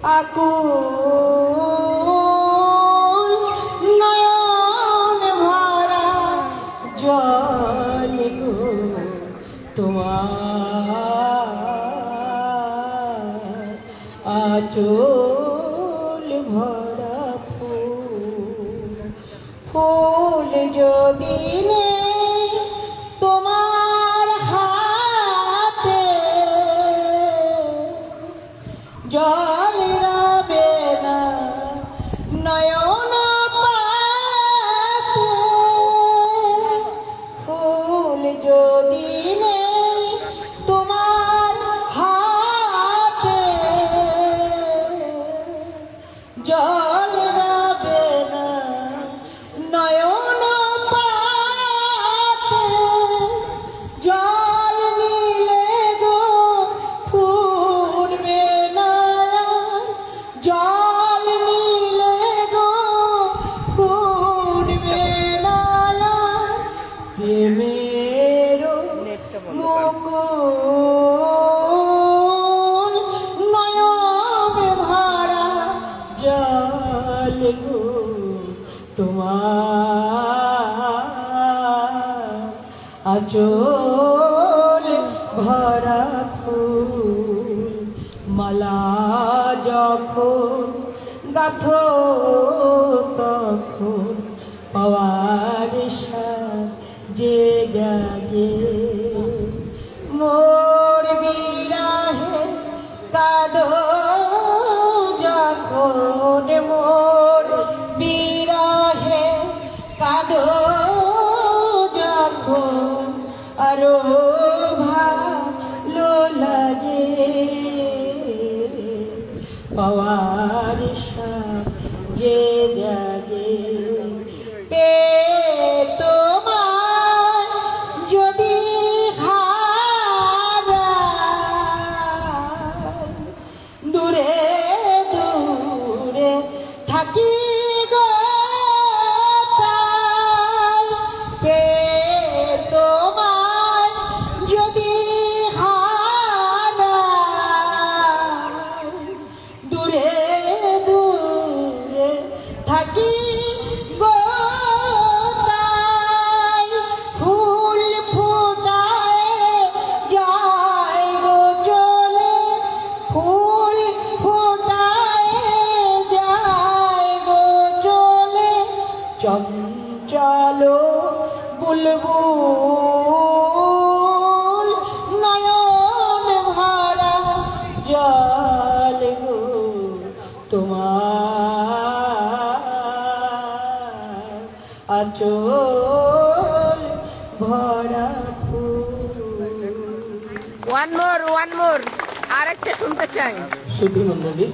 আকুল নয়ন ভরা জল গো তোমার আঁচল ভরা ফুল ফুল যদি নেই তোমার হাতে জল রবে না নয়ন পাতে ফুল যদি নেই তোমার হাতে জল রবে না নয়ন পাতে জল নিলে গো ফুটবে না জল নিলে গো ফুটবে না প্রেমের মুকুল নয়ন ভরা জল গো তোমার আঁচল ভরা ফুল মালা যখন গাথো তখন পাওয়ার যে জাগে মোর বিরাহে কাঁদো যখন মোর বিরাহে কাঁদো যখন আরো ভালো লাগে পাওয়ার যে জাগে পে তোমার যদি হারাই দূরে দূরে থাকি গো তাই পে তোমার যদি হারাই দূরে দূরে থাকি গো তাই ফুল ফোটায় যায় গো চলে ফুল ফোটায় যায় গো চলে চঞ্চল বুলবুল নয়ন ভরা জল গো তোমার আঁচল ভরা ফুল। ওয়ান মোর আরেকটা শুনতে চাই। শুধু নন্দী